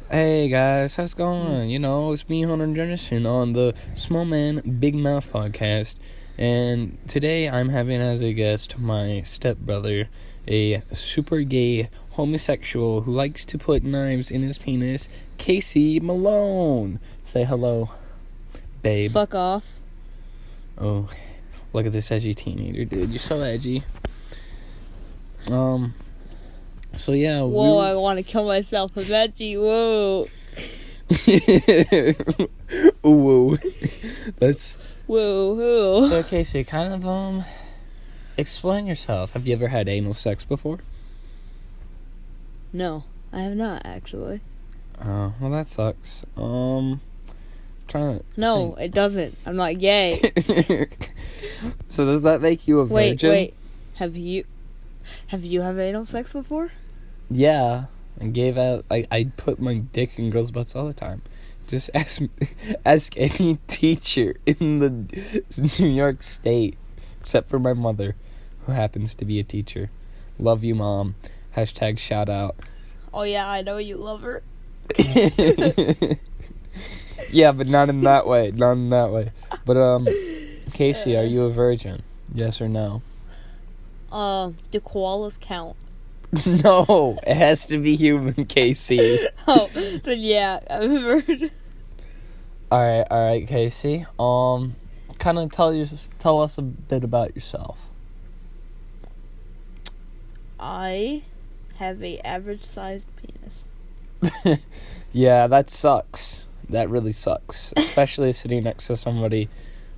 Hey guys, how's it going? It's me, Hunter Jennison, on the Small Man, Big Mouth podcast. And today I'm having as a guest my stepbrother, a super gay homosexual who likes to put knives in his penis, Casey Malone. Say hello, babe. Fuck off. Oh, look at this edgy teenager, dude. You're so edgy. So yeah. Whoa, I want to kill myself. I'm edgy. Whoa. Whoa. That's. Whoa. So Casey, kind of explain yourself. Have you ever had anal sex before? No, I have not actually. Oh, well that sucks. Trying to. No, think. it doesn't. I'm not gay. So does that make you a virgin? Wait. Have you had anal sex before? Yeah, I gave out. I put my dick in girls' butts all the time. Just ask any teacher in the New York State, except for my mother, who happens to be a teacher. Love you, Mom. # shout out. Oh yeah, I know you love her. Yeah, but not in that way. But Casey, are you a virgin? Yes or no? Do koalas count? No, it has to be human, Casey. Oh, then yeah, I'm a virgin. All right, Casey. Kind of tell us a bit about yourself. I have a average-sized penis. Yeah, that sucks. That really sucks, especially sitting next to somebody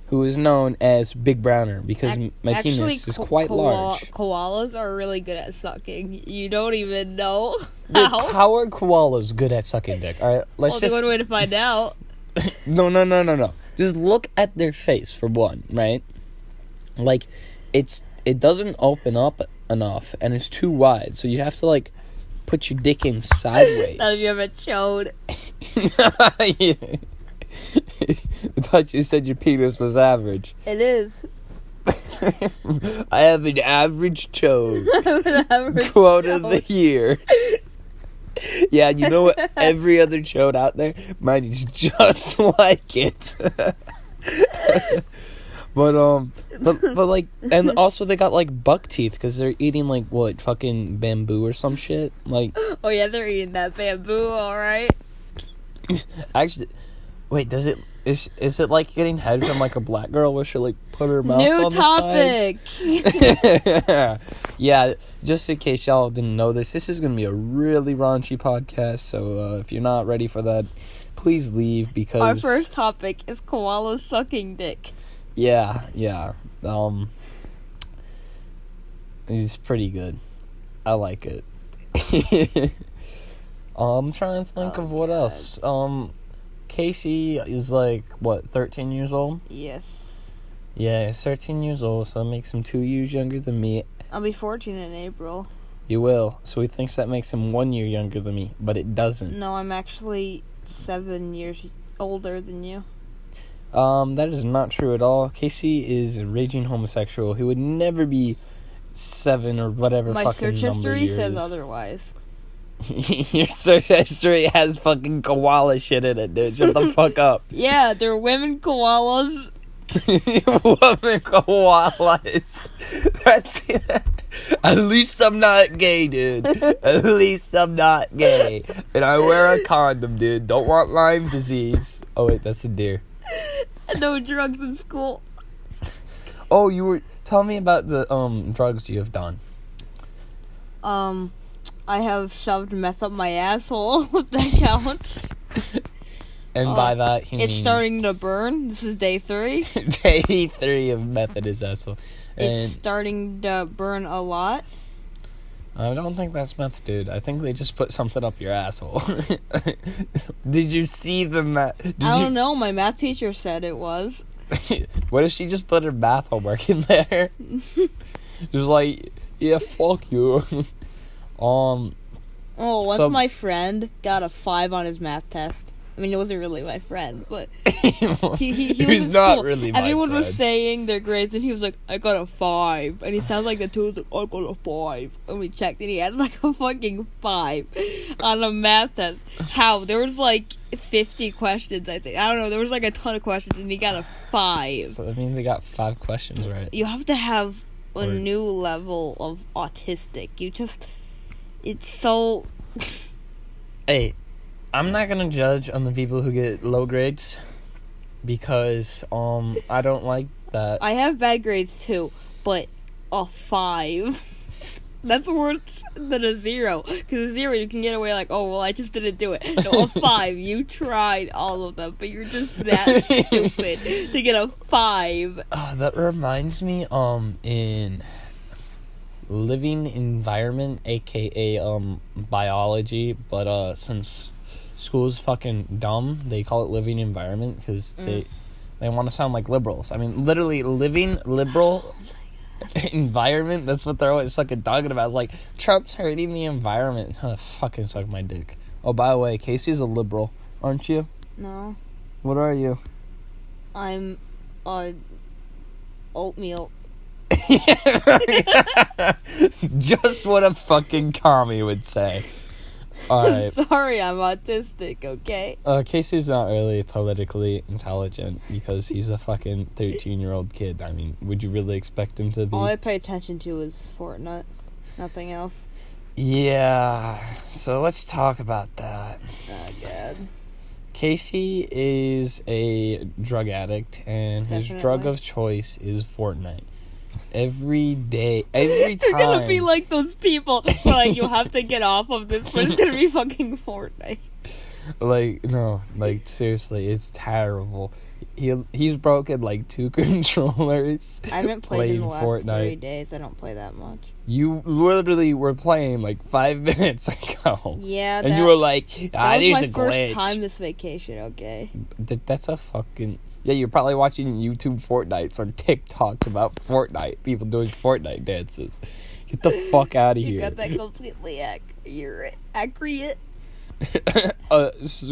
who is known as Big Browner, because my penis is quite large. Koalas are really good at sucking. You don't even know Wait, how. how are koalas good at sucking dick? All right, let's Only one way to find out. No. Just look at their face for one, right? Like, it doesn't open up enough, and it's too wide, so you have to put your dick in sideways. None of you ever chode. Yeah. I thought you said your penis was average. It is. I have an average chode. Average Quote chode. of the year. Yeah, you know what? Every other chode out there, mine is just like it. But and also they got buck teeth because they're eating fucking bamboo or some shit. Oh yeah, they're eating that bamboo. All right. Actually. Wait, is it like getting head from a black girl where she put her mouth New on topic. the sides? Yeah, just in case y'all didn't know this is going to be a really raunchy podcast, so if you're not ready for that, please leave because Our first topic is koalas sucking dick. Yeah. It's pretty good. I like it. I'm trying to think of what else. Casey is 13 years old? Yes. Yeah, he's 13 years old, so that makes him 2 years younger than me. I'll be 14 in April. You will. So he thinks that makes him 1 year younger than me, but it doesn't. No, I'm actually 7 years older than you. That is not true at all. Casey is a raging homosexual who would never be 7 or whatever My fucking search number history years. says otherwise. Your search history has fucking koala shit in it, dude. Shut the fuck up. Yeah, they're women koalas. Woman koalas. That's at least I'm not gay, dude. At least I'm not gay. And I wear a condom, dude. Don't want Lyme disease. Oh wait, that's a deer. No drugs in school. Oh, tell me about the drugs you have done. I have shoved meth up my asshole, if that counts. And by that, he means... It's starting to burn. This is day 3. Day 3 of meth in his asshole. It's starting to burn a lot. I don't think that's meth, dude. I think they just put something up your asshole. Did you see the meth? I don't know. My math teacher said it was. What if she just put her math homework in there? Just yeah, fuck you. Once my friend got a 5 on his math test. I mean, it wasn't really my friend, but he he was in not school. really my Everyone was friend. saying their grades, and he was like, I got a 5. And he sounded like the two was like, I got a 5. And we checked, and he had like a fucking 5 on a math test. How? There was like 50 questions, I think. I don't know. There was like a ton of questions, and he got a 5. So that means he got 5 questions right. You have to have a Or- new level of autistic. It's so... Hey, I'm not gonna judge on the people who get low grades because I don't like that. I have bad grades too, but a 5. That's worse than a 0. Because a 0 you can get away like, oh well, I just didn't do it. No, a 5, you tried all of them, but you're just that stupid to get a 5. That reminds me, in living environment, aka biology, but since school's fucking dumb, they call it living environment because they want to sound like liberals. I mean, literally living liberal environment, that's what they're always fucking talking about. It's like, Trump's hurting the environment. Fucking suck my dick. Oh, by the way, Casey's a liberal, aren't you? No, What are you? I'm oatmeal. Just what a fucking commie would say. Alright. Sorry, I'm autistic, okay? Casey's not really politically intelligent because he's a fucking 13-year-old kid. I mean, would you really expect him to be? All I pay attention to is Fortnite. Nothing else. Yeah, so let's talk about that. Oh, God. Casey is a drug addict, and his drug Definitely. of choice is Fortnite. Every day, every time. You're gonna be like those people who are like, you have to get off of this, but it's gonna be fucking Fortnite. Like, no, like, seriously, it's terrible. He's broken, like, 2 controllers. I haven't played in the last Fortnite. 3 days. I don't play that much. You literally were playing, like, 5 minutes ago. Yeah, And you were like, that was there's my a first glitch. time this vacation, okay? That's a fucking... Yeah, you're probably watching YouTube Fortnites or TikToks about Fortnite. People doing Fortnite dances. Get the fuck out of here. You got that completely accurate.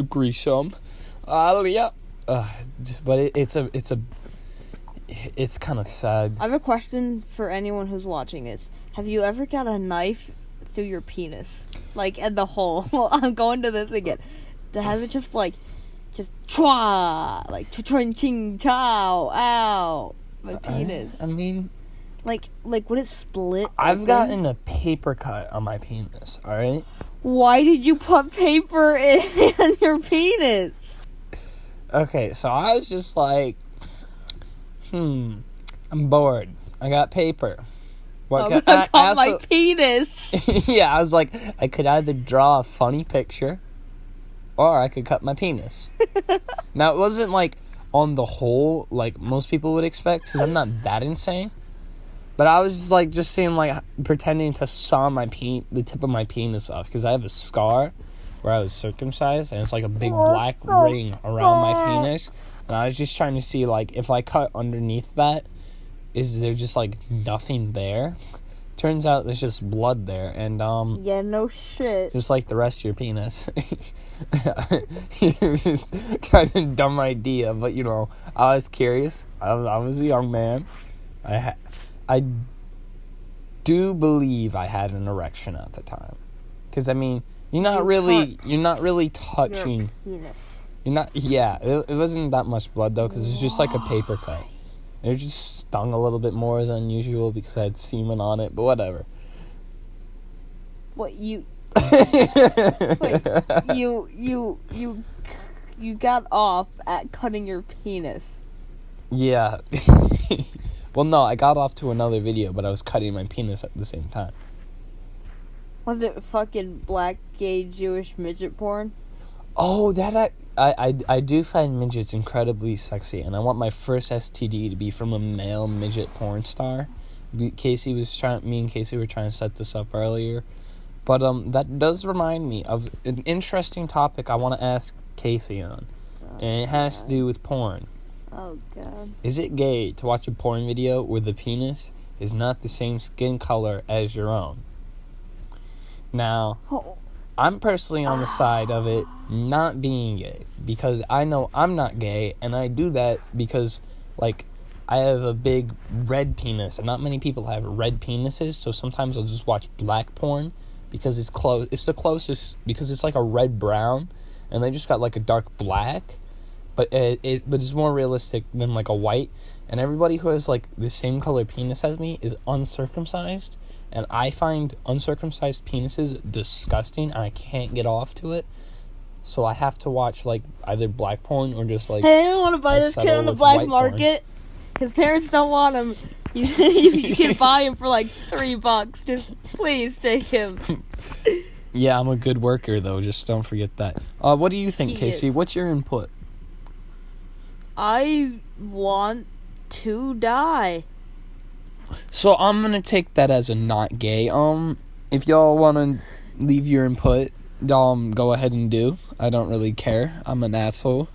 Gruesome. Yeah. But it's kind of sad. I have a question for anyone who's watching this. Have you ever got a knife through your penis? Like, in the hole. I'm going to this again. Has it just chwa, like ching chow, ow, my penis. I mean, like would it split? I've open? gotten a paper cut on my penis. All right. Why did you put paper in your penis? Okay, so I was just like, I'm bored. I got paper. I'm gonna cut my penis. Yeah, I was like, I could either draw a funny picture, or I could cut my penis. Now, it wasn't, like, on the whole, like most people would expect, because I'm not that insane. But I was just, like, pretending to saw the tip of my penis off, because I have a scar where I was circumcised, and it's, like, a big black ring around my penis. And I was just trying to see, like, if I cut underneath that, is there just, like, nothing there? Turns out there's just blood there, and, Yeah, no shit. just like the rest of your penis. It was just kind of dumb idea, but, I was curious. I was a young man. I do believe I had an erection at the time. Because, I mean, you're not really touching... It wasn't that much blood, though, because it was just like a paper cut. It just stung a little bit more than usual because I had semen on it, but whatever. What you got off at cutting your penis. Yeah. Well, no, I got off to another video, but I was cutting my penis at the same time. Was it fucking black, gay, Jewish midget porn? Oh, that I do find midgets incredibly sexy, and I want my first STD to be from a male midget porn star. Me and Casey were trying to set this up earlier. But that does remind me of an interesting topic I want to ask Casey on. And it has to do with porn. Oh, God. Is it gay to watch a porn video where the penis is not the same skin color as your own? Now, I'm personally on the side of it not being gay because I know I'm not gay, and I do that because, like, I have a big red penis, and not many people have red penises, so sometimes I'll just watch black porn, because it's the closest, because it's like a red-brown, and they just got, like, a dark black, but it's more realistic than, like, a white, and everybody who has, like, the same color penis as me is uncircumcised, and I find uncircumcised penises disgusting, and I can't get off to it. So I have to watch, like, either black porn or just, like... Hey, I want to buy this kid on the black market. His parents don't want him. You can buy him for, like, $3. Just please take him. Yeah, I'm a good worker, though. Just don't forget that. What do you think, Casey? What's your input? I want to die. So I'm going to take that as a not gay. If y'all want to leave your input... go ahead and do. I don't really care. I'm an asshole.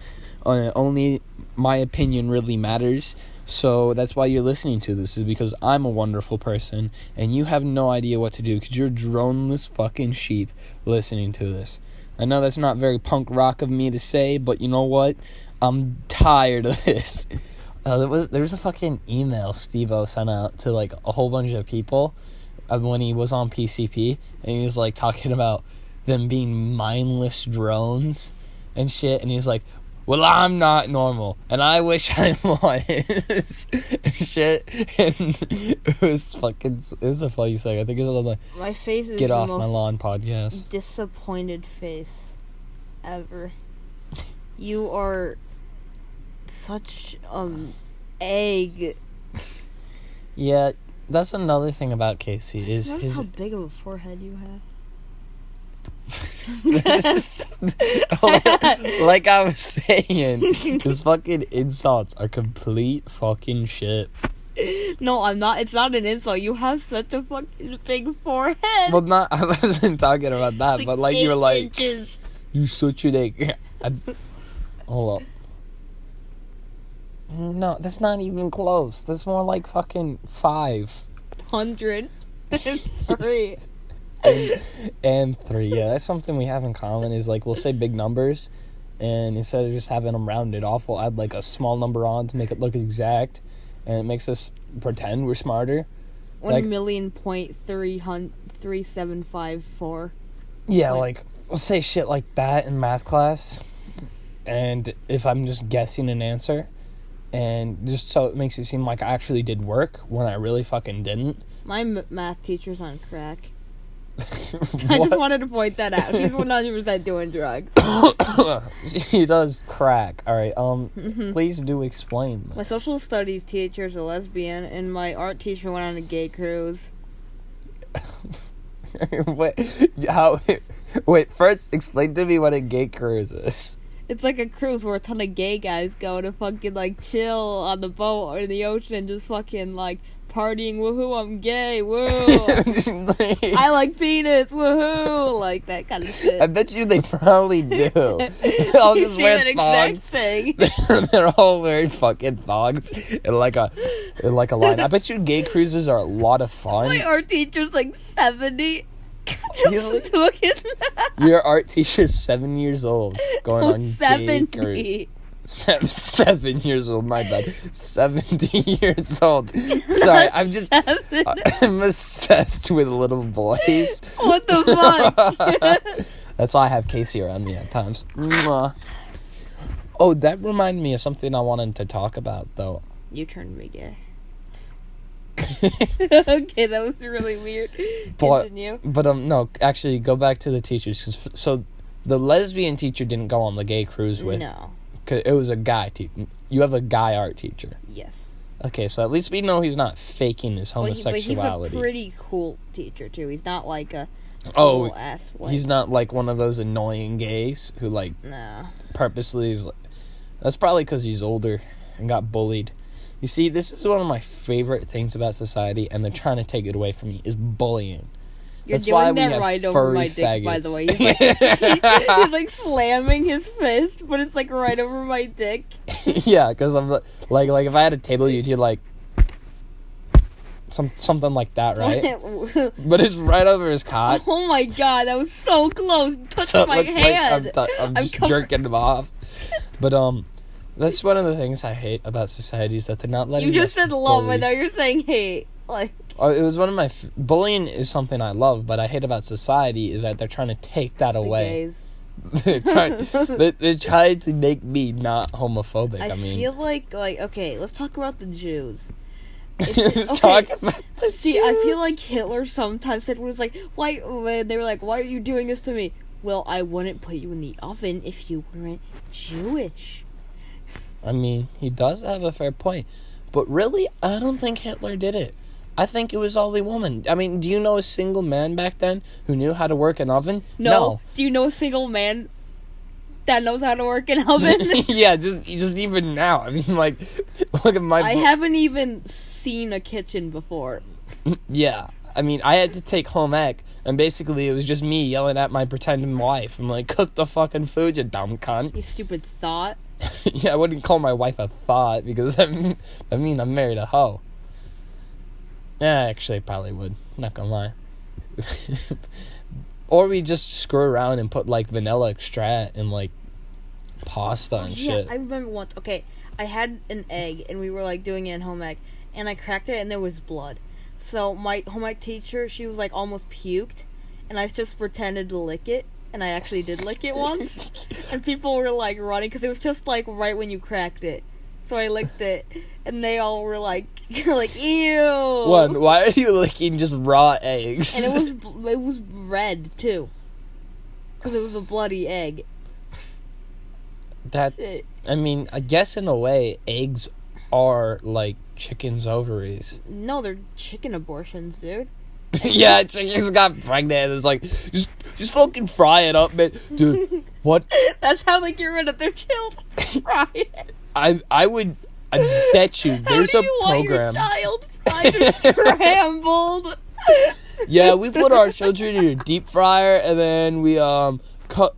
Only my opinion really matters. So that's why you're listening to this, is because I'm a wonderful person and you have no idea what to do because you're droneless fucking sheep listening to this. I know that's not very punk rock of me to say, but you know what? I'm tired of this. There was a fucking email Steve-O sent out to like a whole bunch of people when he was on PCP, and he was like talking about them being mindless drones and shit, and he's like, well, I'm not normal and I wish I was and shit, and it was a funny thing. I think it was on the my face is Get the Off most My Lawn podcast. Disappointed face ever. You are such egg. Yeah, that's another thing about Casey is Notice how big of a forehead you have. like I was saying, his fucking insults are complete fucking shit. No, I'm not. It's not an insult. You have such a fucking big forehead. Well, I wasn't talking about that, but like you were like, inches. you such an egg. Hold up. No, that's not even close. That's more like fucking 503. And 3, yeah, that's something we have in common, is like we'll say big numbers, and instead of just having them rounded off, we'll add like a small number on to make it look exact, and it makes us pretend we're smarter. 1,000,3754. Yeah, like we'll say shit like that in math class, and if I'm just guessing an answer, and just so it makes it seem like I actually did work when I really fucking didn't. My math teacher's on crack. I just wanted to point that out. She's 100% doing drugs. She does crack. Alright, please do explain this. My social studies teacher's a lesbian, and my art teacher went on a gay cruise. Wait, first explain to me what a gay cruise is. It's like a cruise where a ton of gay guys go to fucking, like, chill on the boat or in the ocean, just fucking, like, partying, woohoo, I'm gay, woo. I like penis, woohoo, like that kind of shit. I bet you they probably do. All just wear thongs. They're all wearing fucking thongs in like a line. I bet you gay cruises are a lot of fun. My art teacher's like 70. Just looking. Your art teacher's 7 years old, going on 70. gay cruise. 7 years old, my bad. 70 years old. Sorry, I'm obsessed with little boys. What the fuck? That's why I have Casey around me at times. Oh, that reminded me of something I wanted to talk about, though. You turned me gay. Okay, that was really weird. Continue. But no, actually, go back to the teachers. So, the lesbian teacher didn't go on the gay cruise with. No. Cause it was a guy teacher. You have a guy art teacher. Yes. Okay, so at least we know he's not faking his homosexuality. But he's a pretty cool teacher too. He's not like a cool ass white. He's not like one of those annoying gays who like purposely is. That's probably because he's older and got bullied. You see, this is one of my favorite things about society, and they're trying to take it away from me, is bullying. You're doing that right over my dick, by the way. He's like slamming his fist, but it's like right over my dick. Yeah, because I'm like if I had a table, you'd hear like something like that, right? But it's right over his cock. Oh my god, that was so close. Touched So it my looks hand. like I'm just jerking him off. But that's one of the things I hate about society is that they're not letting. You just us said love, bully. and now you're saying hate. Like, Oh, it was one of my bullying is something I love, but I hate about society is that they're trying to take that the away. gays. they're trying to make me not homophobic. I mean, feel like okay, let's talk about the Jews. let's talk about the See, Jews. I feel like Hitler sometimes said, "Was like, why?" When they were like, "Why are you doing this to me?" Well, I wouldn't put you in the oven if you weren't Jewish. I mean, he does have a fair point, but really, I don't think Hitler did it. I think it was all the woman. I mean, do you know a single man back then who knew how to work an oven? No. Do you know a single man that knows how to work an oven? Yeah, just even now. I mean, like, look at my. I haven't even seen a kitchen before. Yeah, I mean, I had to take home ec, and basically it was just me yelling at my pretending wife. I'm like, cook the fucking food, you dumb cunt. You stupid thought. Yeah, I wouldn't call my wife a thought because I mean I'm married a hoe. Yeah, actually, I probably would. Not gonna lie. Or we just screw around and put like vanilla extract and like pasta and shit. I remember once. Okay, I had an egg and we were like doing it in home ec, and I cracked it and there was blood. So my home ec teacher, she was like almost puked, and I just pretended to lick it, and I actually did lick it once, and people were like running because it was just like right when you cracked it. So I licked it, and they all were like, like, ew. One, why are you licking just raw eggs? And it was red too, because it was a bloody egg. That, Shit. I mean, I guess in a way, eggs are like chickens' ovaries. No, they're chicken abortions, dude. Yeah, chickens got pregnant and it's like, just fucking fry it up, man. Dude, what? That's how they get rid of their children. Right. I bet you there's how a do you want program. your child fried and scrambled? Yeah, we put our children in a deep fryer and then we cut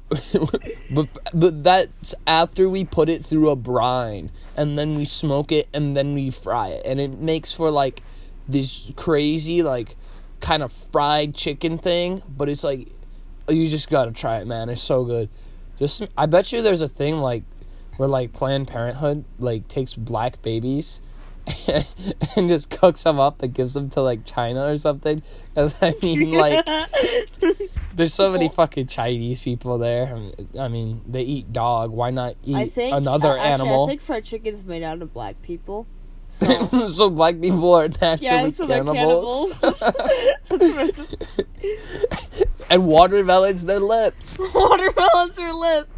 but that's after we put it through a brine and then we smoke it and then we fry it and it makes for like this crazy like kind of fried chicken thing, but it's like you just gotta try it, man. It's so good. Just I bet you there's a thing like where like Planned Parenthood like takes black babies and just cooks them up and gives them to like China or something. Because I mean, like, there's so many fucking Chinese people there. I mean, they eat dog. Why not eat another animal? I think fried chicken is made out of black people. So, so black people are naturally so cannibals. cannibals. And watermelons, their lips. Watermelons are lips.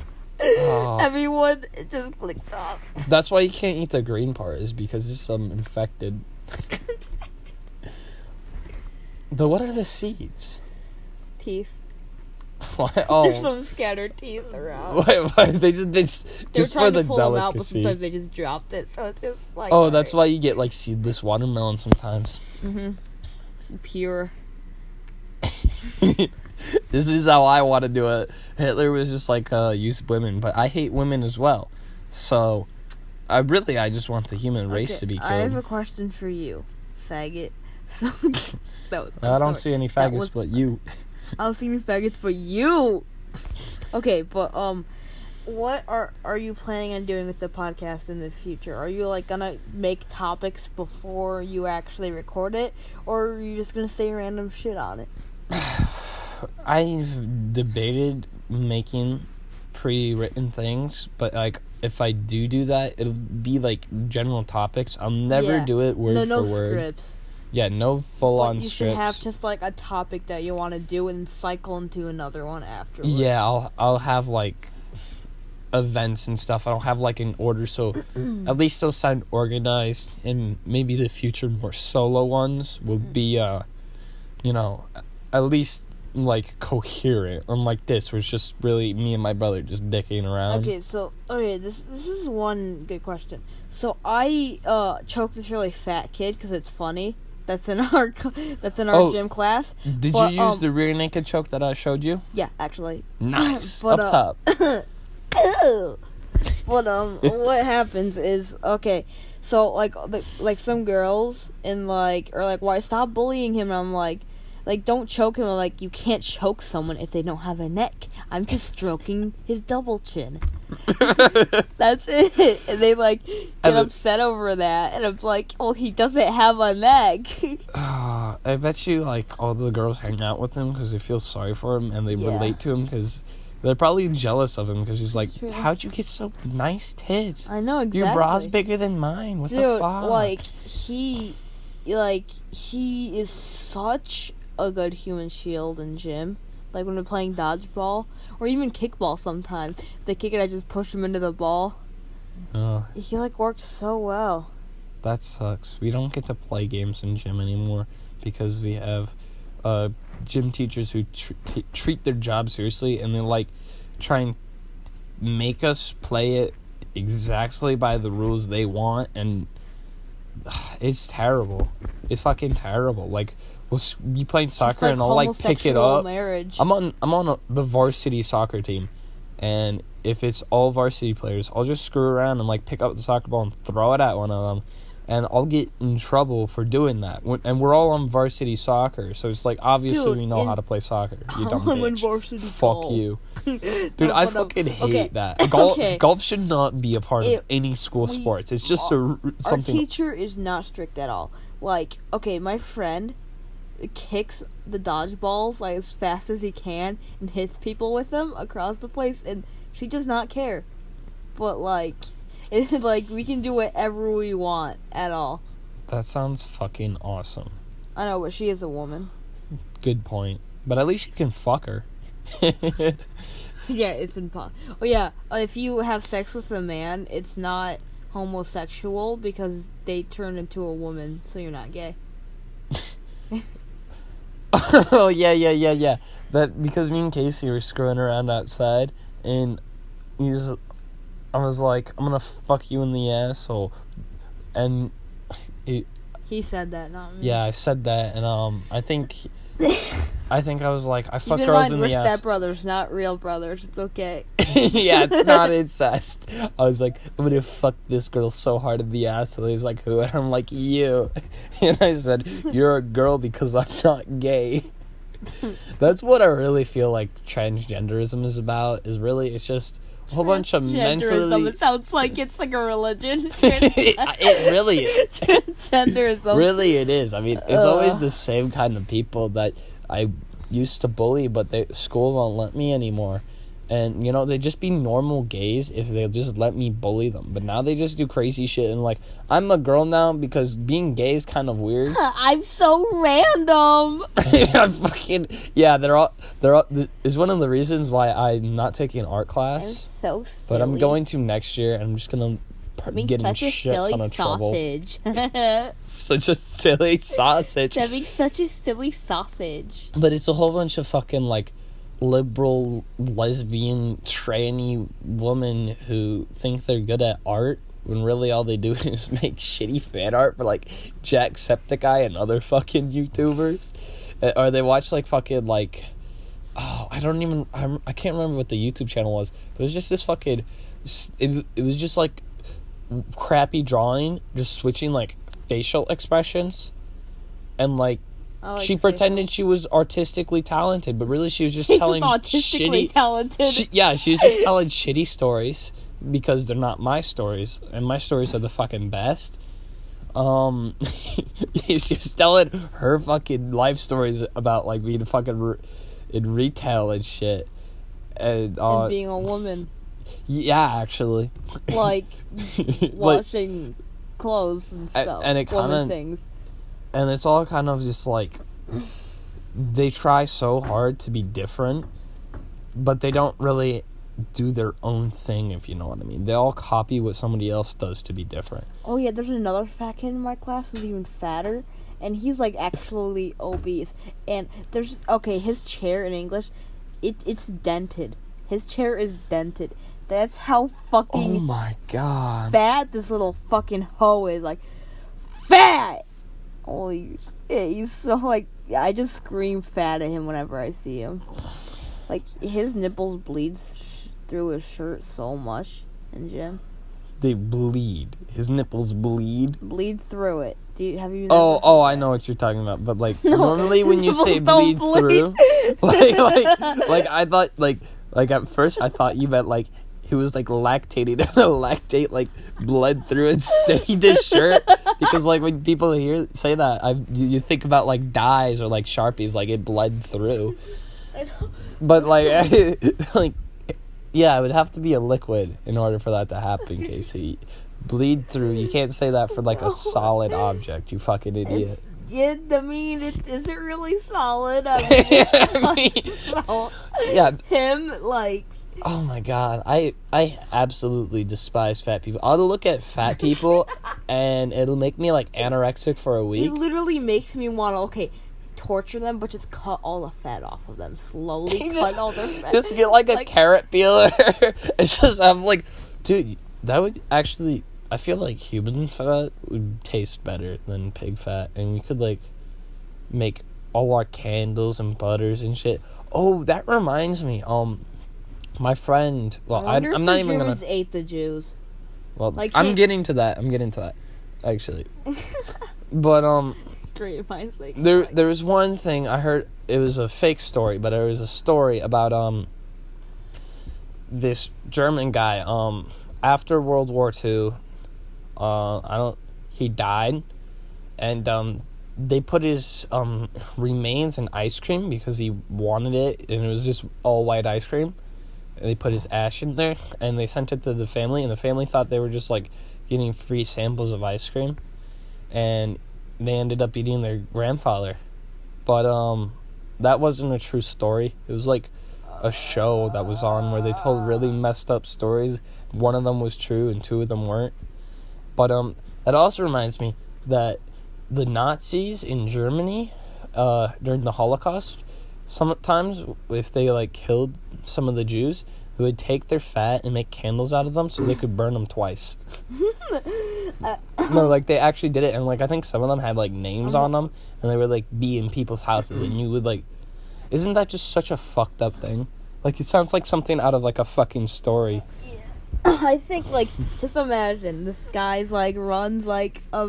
Oh. Everyone just clicked off. That's why you can't eat the green part, is because it's some infected. But what are the seeds? Teeth. Why? Oh. There's some scattered teeth around. Why? They just for the pull them out, but delicacy. sometimes they just dropped it, so it's just like. Oh, that's why you get like seedless watermelon sometimes. Pure. This is how I want to do it. Hitler was just like use women, but I hate women as well. So, I just want the human race to be killed. I have a question for you, faggot. I don't see any faggots but you. I don't see any faggots but you. Okay, but what are you planning on doing with the podcast in the future? Are you like gonna make topics before you actually record it, or are you just gonna say random shit on it? I've debated making pre-written things, but like if I do that, it'll be like general topics. I'll never do it word for word. Scripts. Yeah, no full-on scripts. You should have just like a topic that you want to do and cycle into another one afterwards. Yeah, I'll have like events and stuff. I don't have like an order, so at least they'll sound organized, and maybe the future more solo ones will be at least like coherent, unlike this where it's just really me and my brother just dicking around. Okay, this is one good question. So I choked this really fat kid because it's funny. That's in our gym class. Did you use the rear naked choke that I showed you? Yeah, actually. Nice. But, up top. But what happens is, okay, So like some girls and like are like, why stop bullying him? And I'm like don't choke him. I'm like, you can't choke someone if they don't have a neck. I'm just stroking his double chin. That's it. And they like get upset over that, and I'm like, oh, he doesn't have a neck. I bet you like all the girls hang out with him because they feel sorry for him and they relate to him because they're probably jealous of him because he's like, how'd you get so nice tits? I know, exactly. Your bra's bigger than mine. What the fuck? Like he is such a good human shield in gym. Like when we're playing dodgeball or even kickball sometimes. If they kick it, I just push him into the ball. He like works so well. That sucks. We don't get to play games in gym anymore because we have gym teachers who treat their job seriously, and they like try and make us play it exactly by the rules they want, and it's terrible. It's fucking terrible. Like, we'll be playing soccer and I'll like pick it up. Marriage. I'm on the varsity soccer team, and if it's all varsity players, I'll just screw around and like pick up the soccer ball and throw it at one of them, and I'll get in trouble for doing that. And we're all on varsity soccer, so it's like obviously we know how to play soccer. You dumb bitch. Varsity Fuck ball. You, dude. I fucking hate that. Golf should not be a part of any school sports. It's just something. Our teacher is not strict at all. Like, okay, my friend kicks the dodgeballs like as fast as he can and hits people with them across the place, and she does not care. But like we can do whatever we want at all. That sounds fucking awesome. I know, but she is a woman. Good point. But at least you can fuck her. Yeah, it's impossible. Oh yeah, if you have sex with a man, it's not homosexual because they turn into a woman, so you're not gay. Oh yeah. That because me and Casey were screwing around outside, and I was like, I'm gonna fuck you in the asshole, and he said that, not me. Yeah, I said that, and I think I was like, I fuck girls in the ass. We're stepbrothers, not real brothers. It's okay. Yeah, it's not incest. I was like, I'm gonna fuck this girl so hard in the ass. And he's like, who? And I'm like, you. And I said, you're a girl because I'm not gay. That's what I really feel like transgenderism is about. It's just a whole bunch of mentally. It sounds like it's like a religion. It really is. Transgenderism. Really, it is. I mean, it's always the same kind of people that I used to bully, but school won't let me anymore. And, they'd just be normal gays if they'll just let me bully them. But now they just do crazy shit. And, like, I'm a girl now because being gay is kind of weird. I'm so random. Yeah, they're all. Is one of the reasons why I'm not taking art class. I'm so silly. But I'm going to next year, and I'm just going to get in shit ton of trouble. Such a silly sausage. Having such a silly sausage. But it's a whole bunch of fucking, like, liberal, lesbian, tranny women who think they're good at art when really all they do is make shitty fan art for, like, Jacksepticeye and other fucking YouTubers. Or they watch, like, fucking, like... Oh, I can't remember what the YouTube channel was. But it was just this fucking... It was just, like, crappy drawing, just switching, like, facial expressions. And, like, she pretended she was artistically talented, but really she was just telling artistically talented. She was just telling shitty stories because they're not my stories, and my stories are the fucking best. She was telling her fucking life stories about like being fucking in retail and shit, and being a woman. Yeah, actually, like washing clothes and stuff, and it kind of things. And it's all kind of just like, they try so hard to be different, but they don't really do their own thing, if you know what I mean. They all copy what somebody else does to be different. Oh yeah, there's another fat kid in my class who's even fatter, and he's like actually obese. And his chair in English, it's dented. His chair is dented. That's how fucking oh my god fat this little fucking hoe is. Like, fat! Holy shit, he's so, like, I just scream fat at him whenever I see him. Like, his nipples bleed through his shirt so much in gym. they bleed. His nipples bleed. Bleed through it. Have you? Oh, I know what you're talking about. But like No, normally when you say bleed through, like I thought like at first I thought you meant like he was like lactating and the lactate like bled through and stained his shirt, because like when people say that, you think about like dyes or like Sharpies, like it bled through. I know. But like like yeah, it would have to be a liquid in order for that to happen, Casey. Bleed through. You can't say that for like a solid object, you fucking idiot. Is it really solid? Yeah. Him, like... Oh my god, I absolutely despise fat people. I'll look at fat people and it'll make me like anorexic for a week. It literally makes me want to, torture them, but just cut all the fat off of them. Slowly cut all their fat. Just get like a carrot peeler. It's just, I'm like, dude, that would actually... I feel like human fat would taste better than pig fat, and we could like make all our candles and butters and shit. Oh, that reminds me. My friend. Well, I'm not even gonna. Germans ate the Jews. Well, like, I'm getting to that. Actually. But Great minds like there was one thing I heard. It was a fake story, but it was a story about this German guy. After World War II. He died, and they put his remains in ice cream because he wanted it, and it was just all white ice cream. And they put his ash in there, and they sent it to the family, and the family thought they were just like getting free samples of ice cream, and they ended up eating their grandfather. But that wasn't a true story. It was like a show that was on where they told really messed up stories. One of them was true and two of them weren't. But that also reminds me that the Nazis in Germany during the Holocaust, sometimes if they like killed some of the Jews, they would take their fat and make candles out of them so they could burn them twice. No, like they actually did it, and like I think some of them had like names on them, and they would like be in people's houses, and you would like, isn't that just such a fucked up thing? Like it sounds like something out of like a fucking story. I think, like, just imagine this guy's like runs like a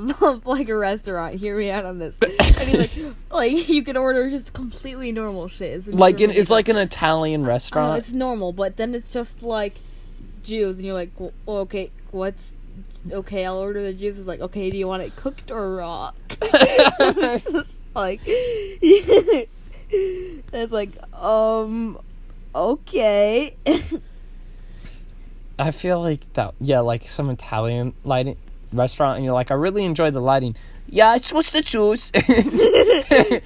like a restaurant. Hear me out on this. And he's like you can order just completely normal shit. It's like an Italian restaurant. It's normal, but then it's just like Jews, and you're like, well, okay, I'll order the Jews. It's like, okay, do you want it cooked or raw? It's just like it's like okay. I feel like that, yeah, like some Italian lighting restaurant, and you're like, I really enjoy the lighting. Yeah, it was the Jews. The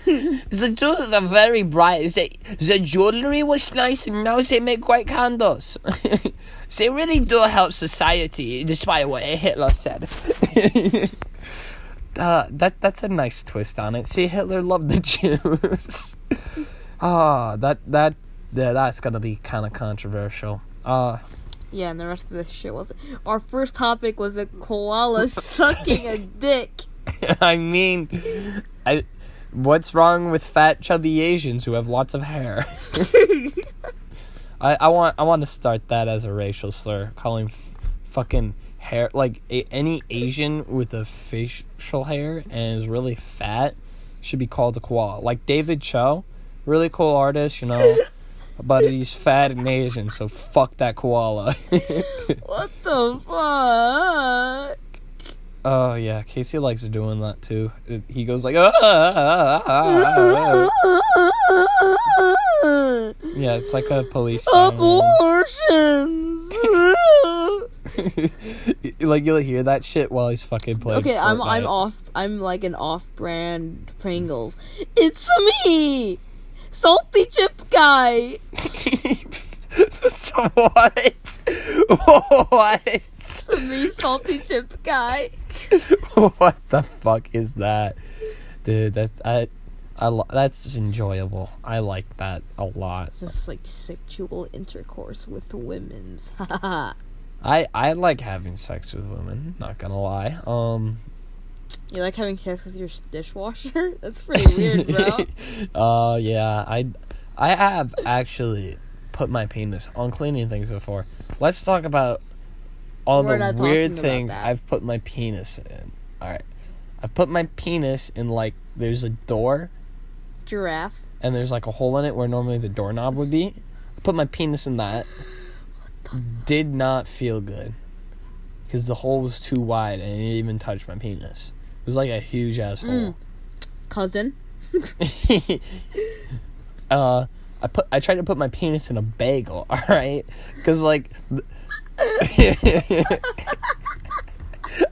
Jews are very bright. The jewelry was nice, and now they make white candles. They really do help society, despite what Hitler said. That's a nice twist on it. See, Hitler loved the Jews. That's gonna be kind of controversial. Yeah, and the rest of this shit wasn't. Our first topic was a koala sucking a dick. I mean, what's wrong with fat, chubby Asians who have lots of hair? I want to start that as a racial slur, calling fucking hair, like any Asian with a facial hair and is really fat should be called a koala. Like David Cho, really cool artist, you know. But he's fat and Asian, so fuck that koala. What the fuck? Oh, yeah, Casey likes doing that, too. He goes like, Yeah, it's like a police abortions. Like, you'll hear that shit while he's fucking playing Okay, Fortnite. I'm like an off-brand Pringles. It's me! Salty chip guy. So what? What? Me, salty chip guy. What the fuck is that, dude? That's enjoyable. I like that a lot. Just like sexual intercourse with women's. I like having sex with women. Not gonna lie. You like having sex with your dishwasher? That's pretty weird, bro. Yeah. I have actually put my penis on cleaning things before. Let's talk about all We're the not weird talking about things that. I've put my penis in. Alright. I've put my penis in, like, there's a door, Giraffe. and there's, like, a hole in it where normally the doorknob would be. I put my penis in that. Did not feel good. Because the hole was too wide, and it didn't even touch my penis. It was, like, a huge-ass hole. Cousin. I tried to put my penis in a bagel, alright? Because, like...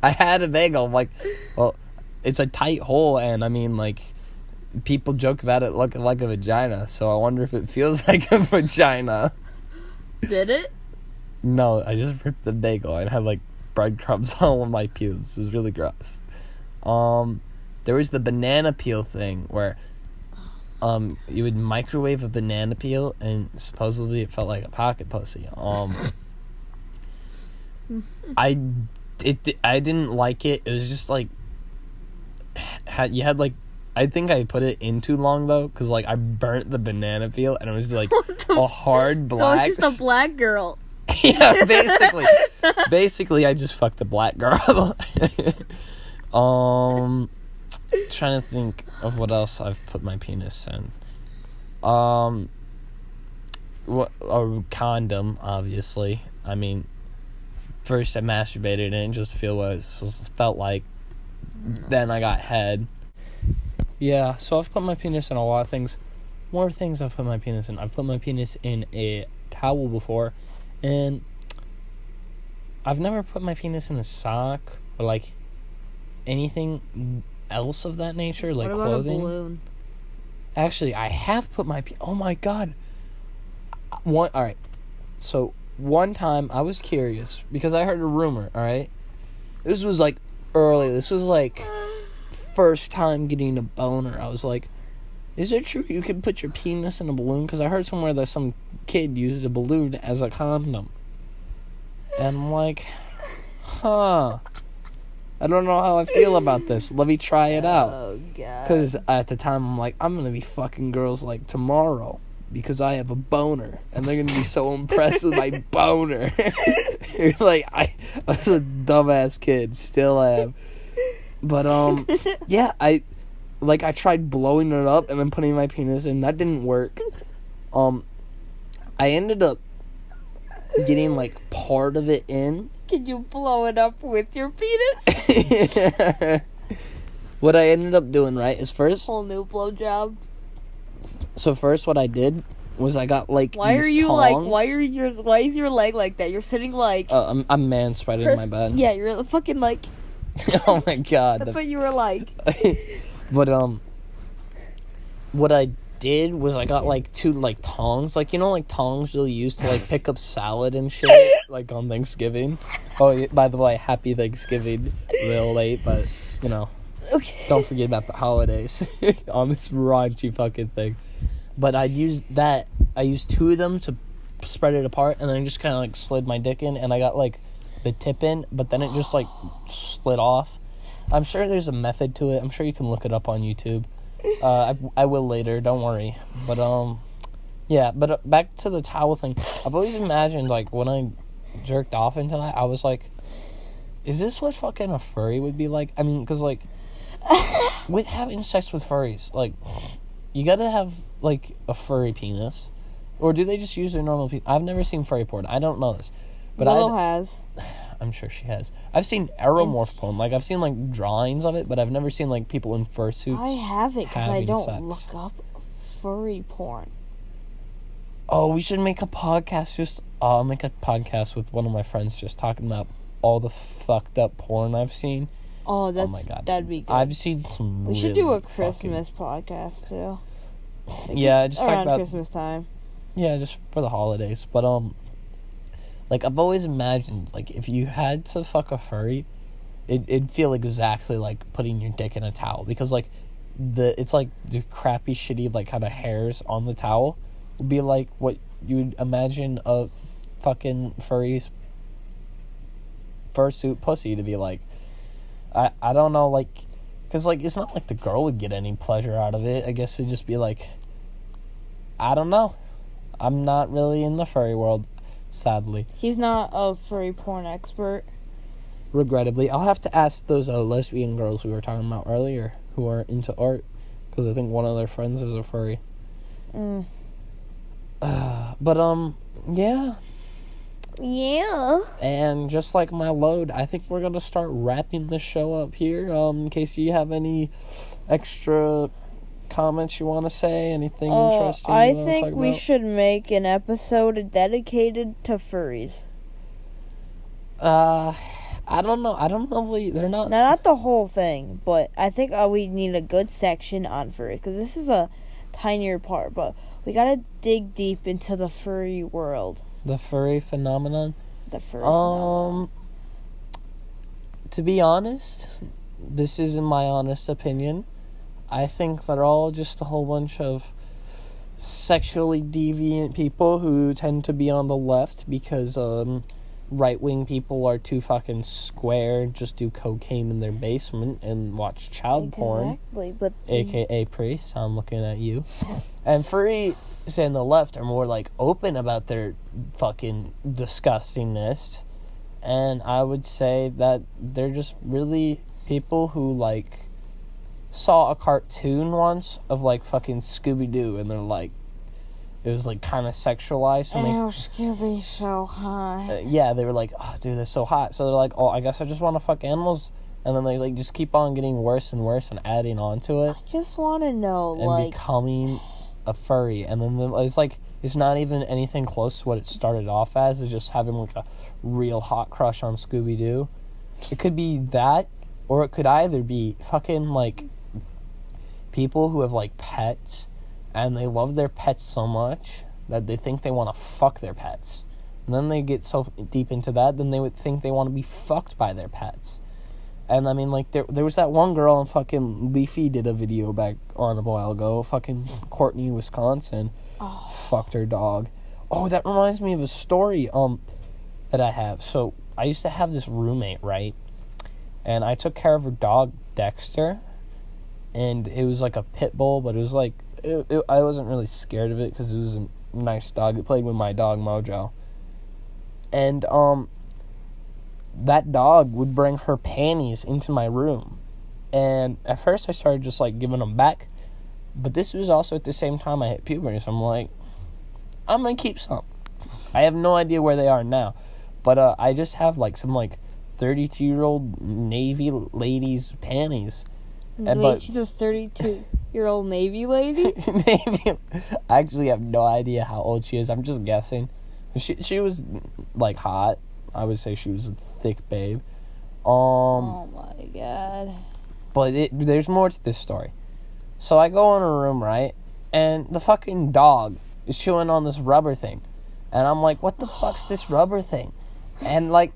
I had a bagel. I'm like, well, it's a tight hole, and I mean, like, people joke about it looking like a vagina, so I wonder if it feels like a vagina. Did it? No, I just ripped the bagel and had, like, breadcrumbs on my pubes. It was really gross. There was the banana peel thing where you would microwave a banana peel, and supposedly it felt like a pocket pussy. I didn't like it. It was just like you had like, I think I put it in too long though, because like I burnt the banana peel and it was like a hard black. So it's just a black girl. Yeah, basically I just fucked a black girl. Trying to think of what else I've put my penis in. What a condom, obviously. I mean, first I masturbated and just to feel what it felt like. Then I got head. Yeah, so I've put my penis in a lot of things. More things I've put my penis in. I've put my penis in a towel before, and I've never put my penis in a sock or like anything else of that nature, like what about clothing. A balloon? Actually, I have put my oh my god. Alright. So one time I was curious because I heard a rumor, alright? This was like early. This was like first time getting a boner. I was like, is it true you can put your penis in a balloon? Because I heard somewhere that some kid used a balloon as a condom. And I'm like, huh. I don't know how I feel about this. Let me try it out. Oh, God. Because at the time, I'm like, I'm going to be fucking girls like tomorrow. Because I have a boner. And they're going to be so impressed with my boner. Like, I was a dumbass kid. Still am. But, yeah, I tried blowing it up and then putting my penis in. That didn't work. I ended up getting, like, part of it in. Can you blow it up with your penis? What I ended up doing, right, is first... Whole new blowjob. So first what I did was I got, like, Why these are you, tongs. like, why is your leg like that? You're sitting, like... I'm man-spreading my bed. Yeah, you're fucking, like... Oh, my God. That's what you were like. But, what I did was I got, like, two, like, tongs. Like, you know, like, tongs you'll use to, like, pick up salad and shit, like, on Thanksgiving. Oh, by the way, happy Thanksgiving. Real late, but, you know. Okay. Don't forget about the holidays on this raunchy fucking thing. But I used two of them to spread it apart, and then I just kind of, like, slid my dick in, and I got, like, the tip in, but then it just, like, slid off. I'm sure there's a method to it. I'm sure you can look it up on YouTube. I will later, don't worry. But, yeah, but back to the towel thing. I've always imagined, like, when I jerked off into that, I was like, is this what fucking a furry would be like? I mean, because, like, with having sex with furries, like, you gotta have, like, a furry penis. Or do they just use their normal penis? I've never seen furry porn. I don't know this. But Willow has. I'm sure she has. I've seen aeromorph porn. Like, I've seen, like, drawings of it, but I've never seen, like, people in fursuits. I haven't, because I don't sex. look up furry porn. Oh, we should make a podcast I'll make a podcast with one of my friends just talking about all the fucked up porn I've seen. Oh, my God. That'd be good. I've seen some We should do a Christmas podcast, too. Yeah, just talk around about... Christmas time. Yeah, just for the holidays. But, like, I've always imagined, like, if you had to fuck a furry, it'd feel exactly like putting your dick in a towel. Because, like, it's, like, the crappy, shitty, like, kind of hairs on the towel would be, like, what you would imagine a fucking furry's fursuit pussy to be like. I don't know, like, because, like, it's not like the girl would get any pleasure out of it. I guess it'd just be, like, I don't know. I'm not really in the furry world. sadly. He's not a furry porn expert. Regrettably. I'll have to ask those lesbian girls we were talking about earlier who are into art, because I think one of their friends is a furry. But, yeah. Yeah. And just like my load, I think we're going to start wrapping the show up here. In case you have any extra comments you want to say, anything interesting you I want to think talk we about? should make an episode dedicated to furries. I don't know. I don't know. They're not... Now, not the whole thing, but I think we need a good section on furries, because this is a tinier part, but we gotta dig deep into the furry world. The furry phenomenon? The furry phenomenon. To be honest, this is in my honest opinion, I think they're all just a whole bunch of sexually deviant people who tend to be on the left because, right-wing people are too fucking square, just do cocaine in their basement and watch child porn. Exactly, but... AKA priests, I'm looking at you. And furries on the left are more, like, open about their fucking disgustingness. And I would say that they're just really people who, like, saw a cartoon once of, like, fucking Scooby-Doo, and they're like, it was, like, kind of sexualized. And Scooby's so hot. yeah, they were like, oh, dude, that's so hot. So they're like, oh, I guess I just want to fuck animals. And then they, like, just keep on getting worse and worse and adding on to it. I just want to know, and like... becoming a furry. And then it's, like, it's not even anything close to what it started off as. It's just having, like, a real hot crush on Scooby-Doo. It could be that, or it could either be fucking, like, people who have, like, pets, and they love their pets so much that they think they want to fuck their pets. And then they get so deep into that, then they would think they want to be fucked by their pets. And, I mean, like, there was that one girl on fucking Leafy did a video back on a while ago. Fucking Courtney, Wisconsin. Oh. Fucked her dog. Oh, that reminds me of a story that I have. So, I used to have this roommate, right? And I took care of her dog, Dexter. And it was like a pit bull, but it was like... I wasn't really scared of it because it was a nice dog. It played with my dog, Mojo. And, that dog would bring her panties into my room. And at first I started just, like, giving them back. But this was also at the same time I hit puberty. So I'm like, I'm going to keep some. I have no idea where they are now. But I just have, like, some, like, 32-year-old Navy lady's panties. Wait, she's a 32-year-old Navy lady? Navy. I actually have no idea how old she is. I'm just guessing. She was, like, hot. I would say she was a thick babe. Oh my god. But there's more to this story. So I go in her room, right? And the fucking dog is chewing on this rubber thing. And I'm like, what the fuck's this rubber thing? And, like,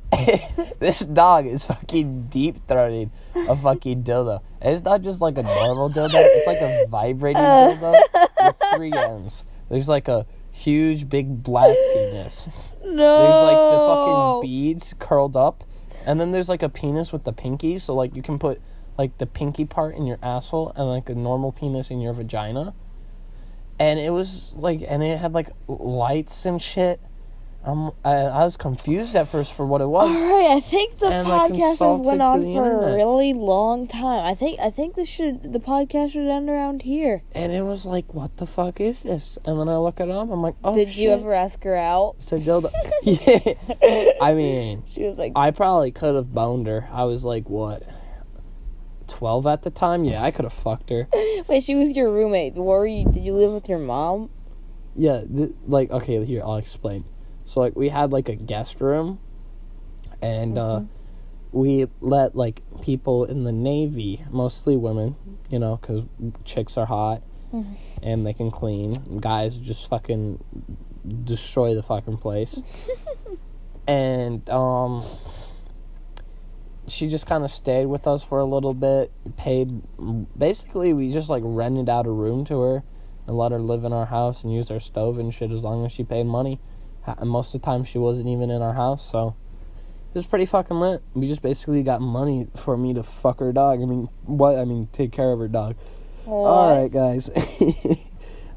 this dog is fucking deep-throating a fucking dildo. And it's not just, like, a normal dildo. It's, like, a vibrating dildo with 3 ends. There's, like, a huge, big black penis. No. There's, like, the fucking beads curled up. And then there's, like, a penis with the pinky. So, like, you can put, like, the pinky part in your asshole and, like, a normal penis in your vagina. And it was, like, and it had, like, lights and shit. I was confused at first for what it was. Alright, I think the podcast has went on for a really long time. I think the podcast should end around here. And it was like, what the fuck is this? And then I look it up, I'm like, oh, Did shit. you ever ask her out? It's a dildo. Yeah. I mean, she was like, I probably could have boned her. I was like, what, 12 at the time? Yeah, I could have fucked her. Wait, she was your roommate. Did you live with your mom? Yeah, like, okay, here, I'll explain. So, like, we had, like, a guest room, and, we let, like, people in the Navy, mostly women, you know, because chicks are hot, and they can clean. Guys just fucking destroy the fucking place. And, she just kind of stayed with us for a little bit, basically, we just, like, rented out a room to her, and let her live in our house and use our stove and shit as long as she paid money. And most of the time she wasn't even in our house, so it was pretty fucking lit. We just basically got money for me to fuck her dog. Take care of her dog. Alright, guys.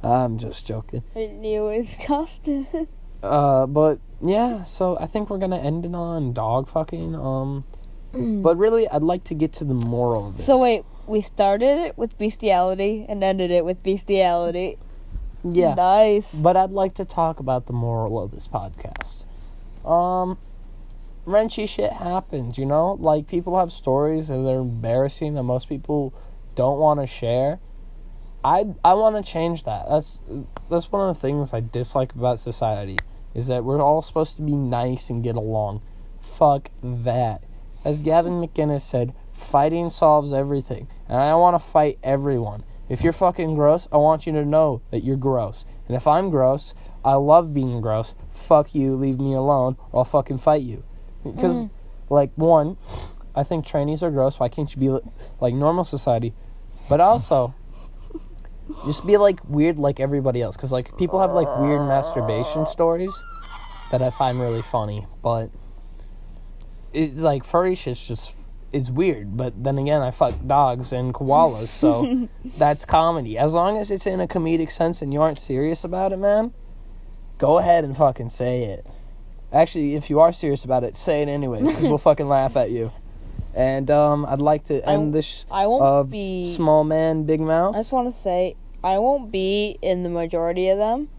I'm just joking. It was custom. But yeah, so I think we're gonna end it on dog fucking. But really, I'd like to get to the moral of this. So wait, we started it with bestiality and ended it with bestiality. Yeah. Nice. But I'd like to talk about the moral of this podcast. Wrenchy shit happens, you know? Like, people have stories that are embarrassing that most people don't want to share. I want to change that. That's one of the things I dislike about society, is that we're all supposed to be nice and get along. Fuck that. As Gavin McInnes said, fighting solves everything. And I want to fight everyone. If you're fucking gross, I want you to know that you're gross. And if I'm gross, I love being gross. Fuck you, leave me alone, or I'll fucking fight you. Because, like, one, I think trannies are gross. Why can't you be like normal society? But also, just be like weird like everybody else. Because, like, people have like weird masturbation stories that I find really funny. But it's like furry shit's just, it's weird. But then again, I fuck dogs and koalas, so that's comedy. As long as it's in a comedic sense and you aren't serious about it, man, go ahead and fucking say it. Actually, if you are serious about it, say it anyways, because we'll fucking laugh at you. And I'd like to end this I won't be small man, big mouth. I just want to say, I won't be in the majority of them.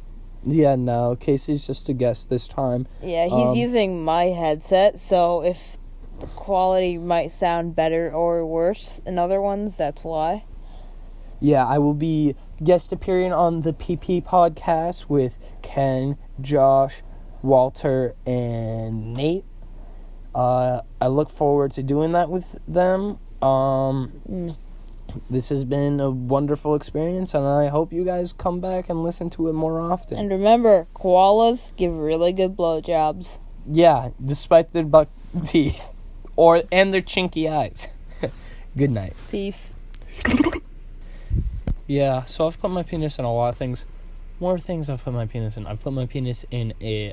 Yeah, no, Casey's just a guest this time. Yeah, he's using my headset, so if the quality might sound better or worse in other ones, that's why. Yeah, I will be guest appearing on the PP podcast with Ken, Josh, Walter, and Nate. I look forward to doing that with them. This has been a wonderful experience, and I hope you guys come back and listen to it more often. And remember, koalas give really good blowjobs. Yeah, despite their buck teeth and their chinky eyes. Good night. Peace. Yeah, so I've put my penis in a lot of things. More things I've put my penis in. I've put my penis in a